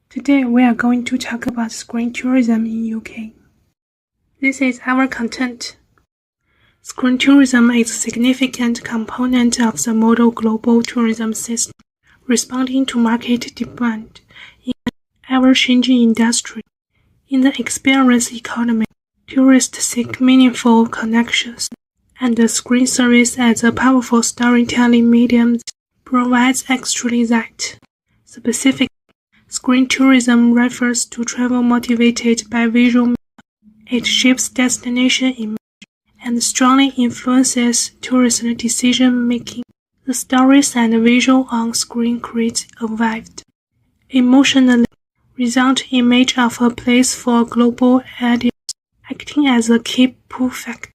Today we are going to talk about screen tourism in UK. This is our content. Screen tourism is a significant component of the model global tourism system, responding to market demand in an ever-changing industry. In the experience economy, tourists seek meaningful connections, and the screen service as a powerful storytelling medium provides exactly that. Specifically, screen tourism refers to travel motivated by visual media. It shapes destination image and strongly influences tourist decision-making. The stories and visual on screen create a vivid, emotionally resonant image of a place for global audience, acting as a key pull factor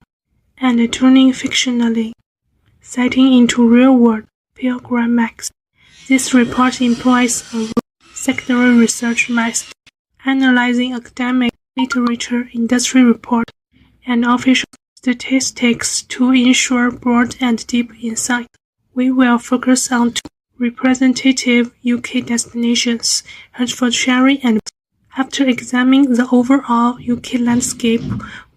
and turning fictionally setting into real-world pilgrimages. This report employs a secondary research method, analyzing academic literature, industry reports, and official statistics to ensure broad and deep insight. We will focus on two representative UK destinations, Hertfordshire and Bath. After examining the overall UK landscape,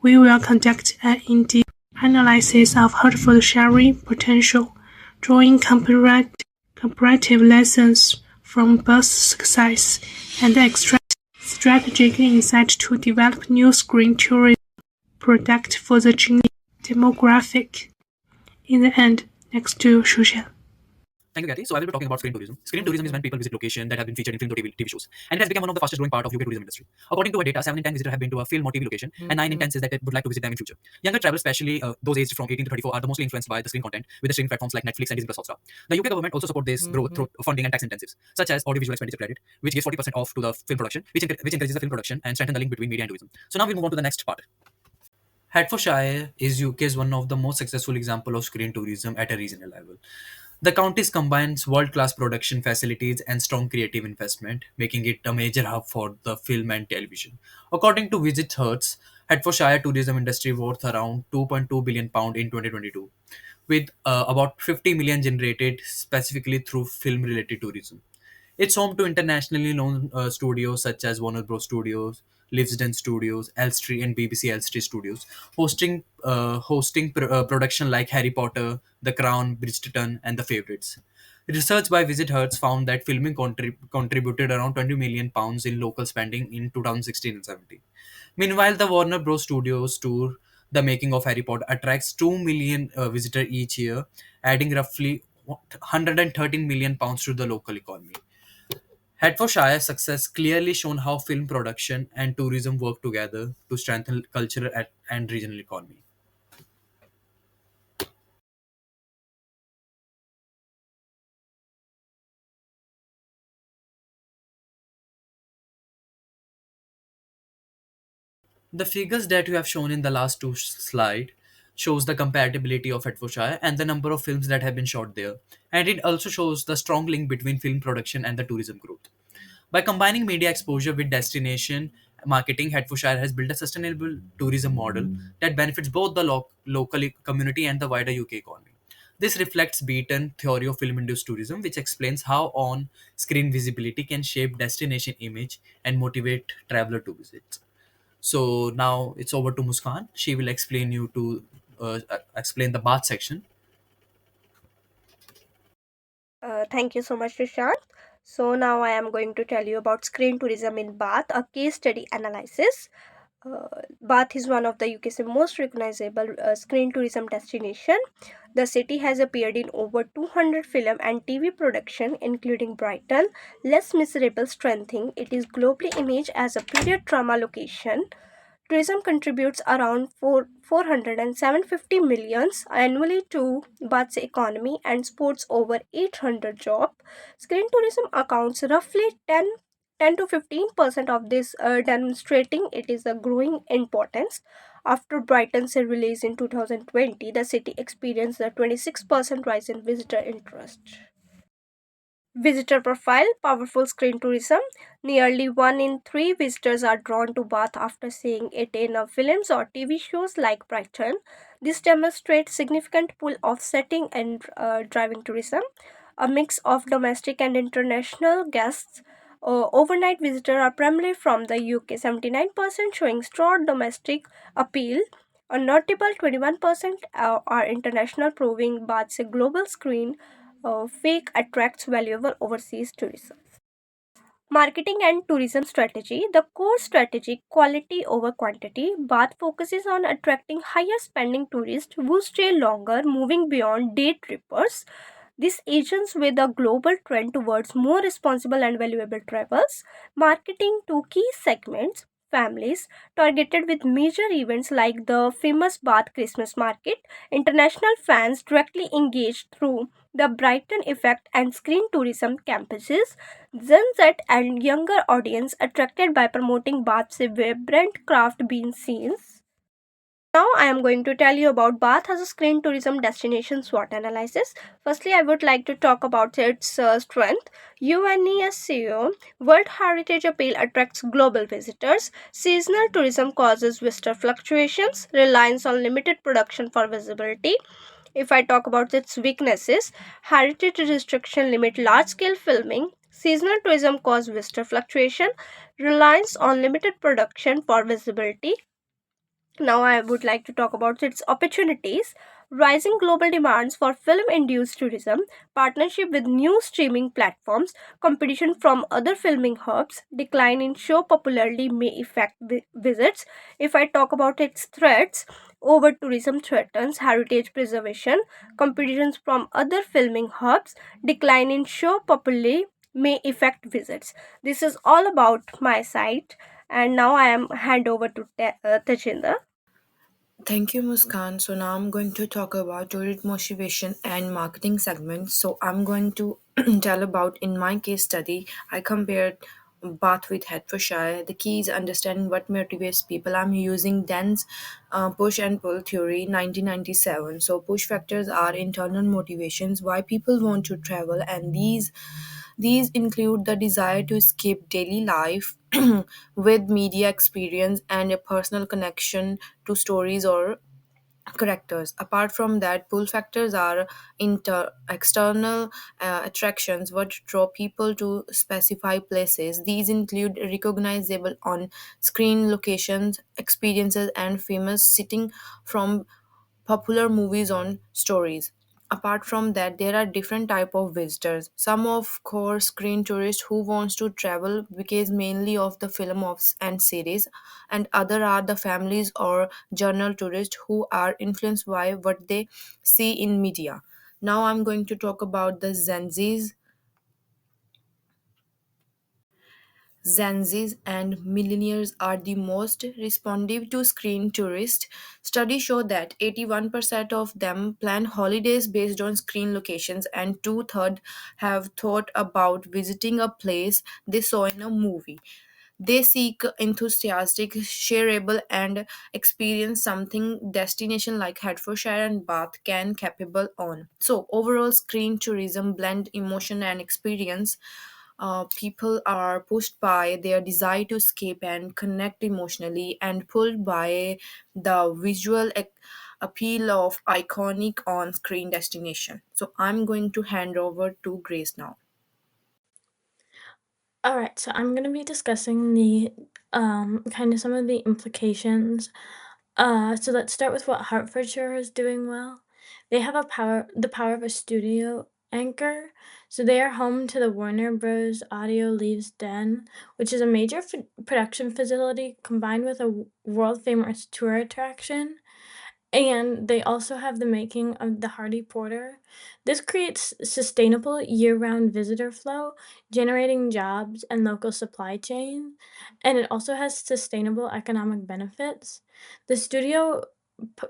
we will conduct an in-depth analysis of Hertfordshire potential, drawing comparative lessons from Bath's success, and extract strategic insight to develop new screen tourism product for the changing demographic. In the end, next to Shushan. Thank you, Kathy. So I will be talking about screen tourism. Screen tourism is when people visit locations that have been featured in film or TV shows, and it has become one of the fastest growing part of UK tourism industry. According to our data, 7 in 10 visitors have been to a film or TV location, and 9 in 10 says that they would like to visit them in future. Younger travelers, especially those aged from 18 to 34, are the mostly influenced by the screen content with the streaming platforms like Netflix and Disney Plus Hotstar. The UK government also support this growth through funding and tax incentives, such as audiovisual expenditure credit, which gives 40% off to the film production, which encourages the film production and strengthen the link between media and tourism. So now we move on to the next part. Hertfordshire is UK's one of the most successful example of screen tourism at a regional level. The county combines world-class production facilities and strong creative investment, making it a major hub for the film and television. According to Visit Hertz, Hertfordshire tourism industry worth around £2.2 billion in 2022, with about 50 million generated specifically through film-related tourism. It's home to internationally known studios such as Warner Bros. Studios, Livingston Studios, Elstree, and BBC Elstree Studios, hosting production like Harry Potter, The Crown, Bridgerton, and The Favourites. Research by Visit Hertz found that filming contributed around £20 million in local spending in 2016 and 17. Meanwhile, the Warner Bros. Studios tour, The Making of Harry Potter, attracts 2 million visitors each year, adding roughly £113 million to the local economy. Hertfordshire's success clearly shown how film production and tourism work together to strengthen cultural and regional economy. The figures that you have shown in the last two slide shows the compatibility of Hertfordshire and the number of films that have been shot there, and it also shows the strong link between film production and the tourism growth. By combining media exposure with destination marketing, Hertfordshire has built a sustainable tourism model that benefits both the local community and the wider UK economy. This reflects Beaton theory of film-induced tourism, which explains how on-screen visibility can shape destination image and motivate traveler to visit. So now it's over to Muskan. She will explain the bath section. Thank you so much, Rishant. So now I am going to tell you about screen tourism in Bath, a case study analysis. Bath is one of the UK's most recognizable screen tourism destination. The city has appeared in over 200 film and TV production, including Brighton, Les Miserables, strengthening it is globally imaged as a period drama location. Tourism contributes around 450 millions annually to Bath's economy and supports over 800 jobs. Screen tourism accounts roughly 10 to 15% of this, demonstrating it is a growing importance. After Brighton's release in 2020, the city experienced a 26% rise in visitor interest. Visitor profile, powerful screen tourism. Nearly 1 in 3 visitors are drawn to Bath after seeing it in films or TV shows like Brighton. This demonstrates significant pull offsetting and driving tourism. A mix of domestic and international guests Overnight visitors are primarily from the UK, 79% showing strong domestic appeal. A notable 21% are international, proving Bath's a global screen. Fake attracts valuable overseas tourism. Marketing and tourism strategy. The core strategy, quality over quantity. Bath focuses on attracting higher spending tourists who stay longer, moving beyond day trippers. This agents with a global trend towards more responsible and valuable travels. Marketing to key segments, families, targeted with major events like the famous Bath Christmas Market. International fans directly engaged through the Brighton Effect and screen tourism campuses. Gen Z and younger audience attracted by promoting Bath's vibrant craft bean scenes. Now I am going to tell you about Bath as a screen tourism destination SWOT analysis. Firstly, I would like to talk about its strength. UNESCO World Heritage Appeal attracts global visitors. Seasonal tourism causes visitor fluctuations. Reliance on limited production for visibility. If I talk about its weaknesses, heritage restriction limit large scale filming. Seasonal tourism cause visitor fluctuation. Reliance on limited production for visibility. Now, I would like to talk about its opportunities. Rising global demands for film induced tourism, partnership with new streaming platforms, competition from other filming hubs, decline in show popularity may affect visits. If I talk about its threats, over tourism threatens heritage preservation, competitions from other filming hubs, decline in show popularity may affect visits. This is all about my site, and now I am hand over to Tajinder. Thank you, Muskan. So now I'm going to talk about tourist motivation and marketing segment. So I'm going to tell about in my case study, I compared Bath with Hertfordshire. The key is understanding what motivates people. I'm using Dan's push and pull theory 1997. So push factors are internal motivations, why people want to travel, and these include the desire to escape daily life with media experience and a personal connection to stories or characters. Apart from that, pull factors are external attractions what draw people to specified places. These include recognizable on screen locations, experiences, and famous sitting from popular movies on stories. Apart from that, there are different type of visitors. Some of course screen tourists who wants to travel because mainly of the film of and series, and other are the families or journal tourists who are influenced by what they see in media. Now I'm going to talk about the Zenzis. Gen and millennials are the most responsive to screen tourists. Studies show that 81% of them plan holidays based on screen locations, and two-thirds have thought about visiting a place they saw in a movie. They seek enthusiastic, shareable, and experience something destination like Hertfordshire and Bath can capable on. So overall, screen tourism blend emotion and experience. People are pushed by their desire to escape and connect emotionally, and pulled by the visual appeal of iconic on-screen destination. So I'm going to hand over to Grace now. All right, so I'm going to be discussing the kind of some of the implications. So let's start with what Hertfordshire is doing well. They have the power of a studio anchor. So they are home to the Warner Bros. Audio Leaves Den, which is a major production facility combined with a world famous tour attraction. And they also have the making of the Hardy Porter. This creates sustainable year-round visitor flow, generating jobs and local supply chain, and it also has sustainable economic benefits. The studio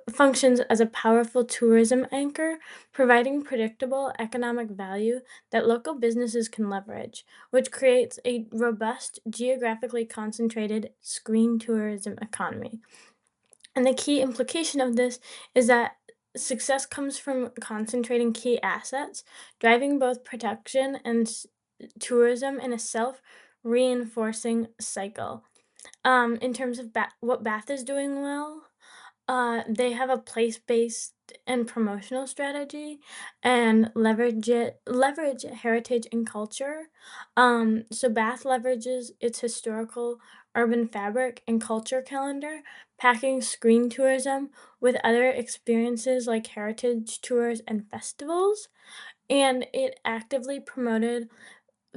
functions as a powerful tourism anchor, providing predictable economic value that local businesses can leverage, which creates a robust, geographically concentrated screen tourism economy. And the key implication of this is that success comes from concentrating key assets, driving both production and tourism in a self reinforcing cycle. In terms of what Bath is doing well, They have a place-based and promotional strategy and leverage heritage and culture. So Bath leverages its historical urban fabric and culture calendar, packing screen tourism with other experiences like heritage tours and festivals. And it actively promoted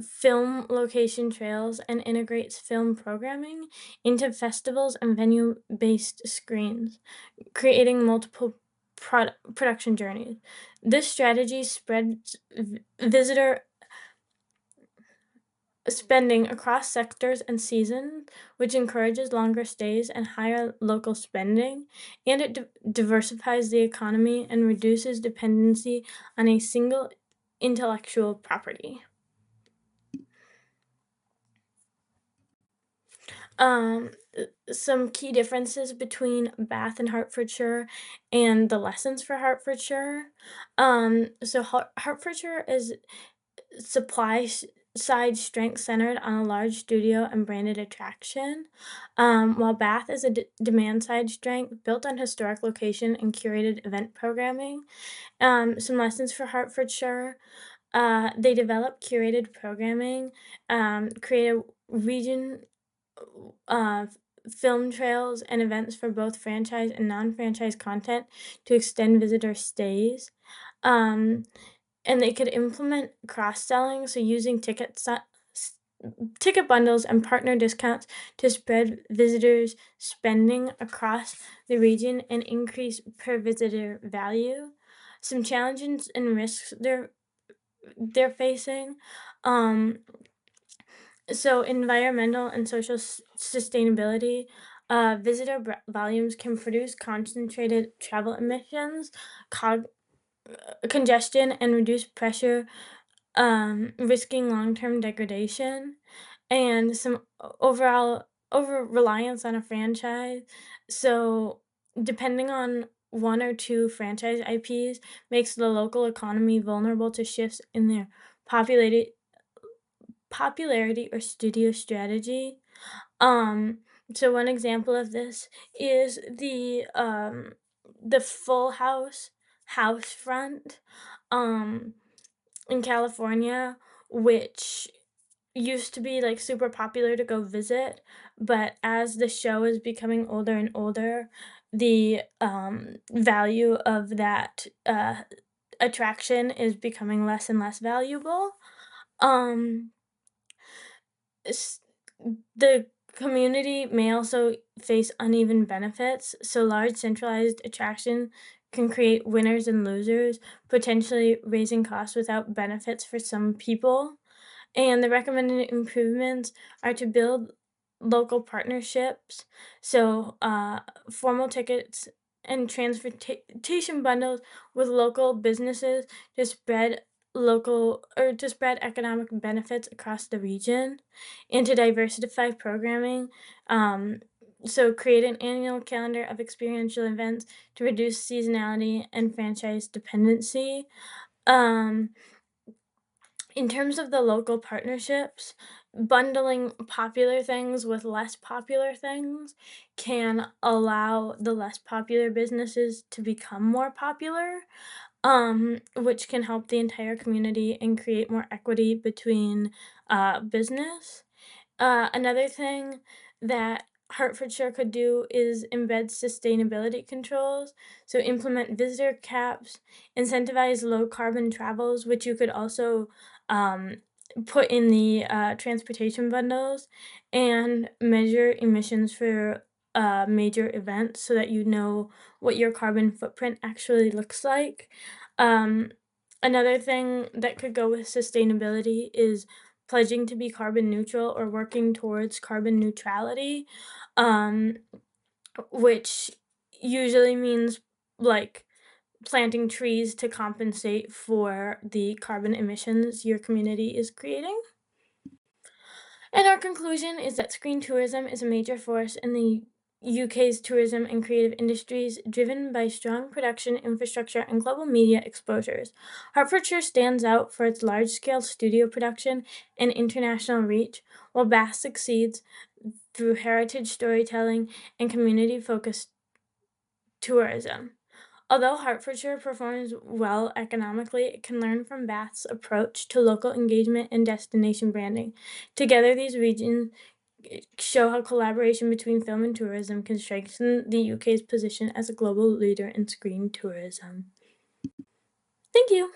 film location trails and integrates film programming into festivals and venue-based screens, creating multiple production journeys. This strategy spreads visitor spending across sectors and seasons, which encourages longer stays and higher local spending, and it diversifies the economy and reduces dependency on a single intellectual property. Um, some key differences between Bath and Hertfordshire and the lessons for Hertfordshire. So Hertfordshire is supply side strength centered on a large studio and branded attraction, while Bath is a demand side strength built on historic location and curated event programming. Some lessons for Hertfordshire. They develop curated programming, create a region uh, film trails and events for both franchise and non-franchise content to extend visitor stays. Um, and they could implement cross-selling, so using ticket bundles and partner discounts to spread visitors' spending across the region and increase per visitor value. Some challenges and risks they're facing. Um, so environmental and social sustainability. Visitor volumes can produce concentrated travel emissions, congestion, and reduced pressure, risking long-term degradation, and some overall over reliance on a franchise. So depending on one or two franchise IPs makes the local economy vulnerable to shifts in their populated popularity or studio strategy. Um, so one example of this is the Full House front um in California, which used to be like super popular to go visit, but as the show is becoming older and older, the value of that attraction is becoming less and less valuable. Um s- the community may also face uneven benefits, so large centralized attraction can create winners and losers, potentially raising costs without benefits for some people. And the recommended improvements are to build local partnerships, so formal tickets and transportation bundles with local businesses to spread economic benefits across the region, and to diversify programming. So create an annual calendar of experiential events to reduce seasonality and franchise dependency. Um, in terms of the local partnerships, bundling popular things with less popular things can allow the less popular businesses to become more popular, which can help the entire community and create more equity between business. Another thing that Hertfordshire could do is embed sustainability controls. So, implement visitor caps, incentivize low carbon travels, which you could also um, put in the transportation bundles, and measure emissions for major events so that you know what your carbon footprint actually looks like. Um, Another thing that could go with sustainability is pledging to be carbon neutral or working towards carbon neutrality, um, which usually means like planting trees to compensate for the carbon emissions your community is creating. And our conclusion is that screen tourism is a major force in the UK's tourism and creative industries, driven by strong production infrastructure and global media exposures. Hertfordshire stands out for its large scale studio production and international reach, while Bath succeeds through heritage storytelling and community focused tourism. Although Hertfordshire performs well economically, it can learn from Bath's approach to local engagement and destination branding. Together, these regions show how collaboration between film and tourism can strengthen the UK's position as a global leader in screen tourism. Thank you.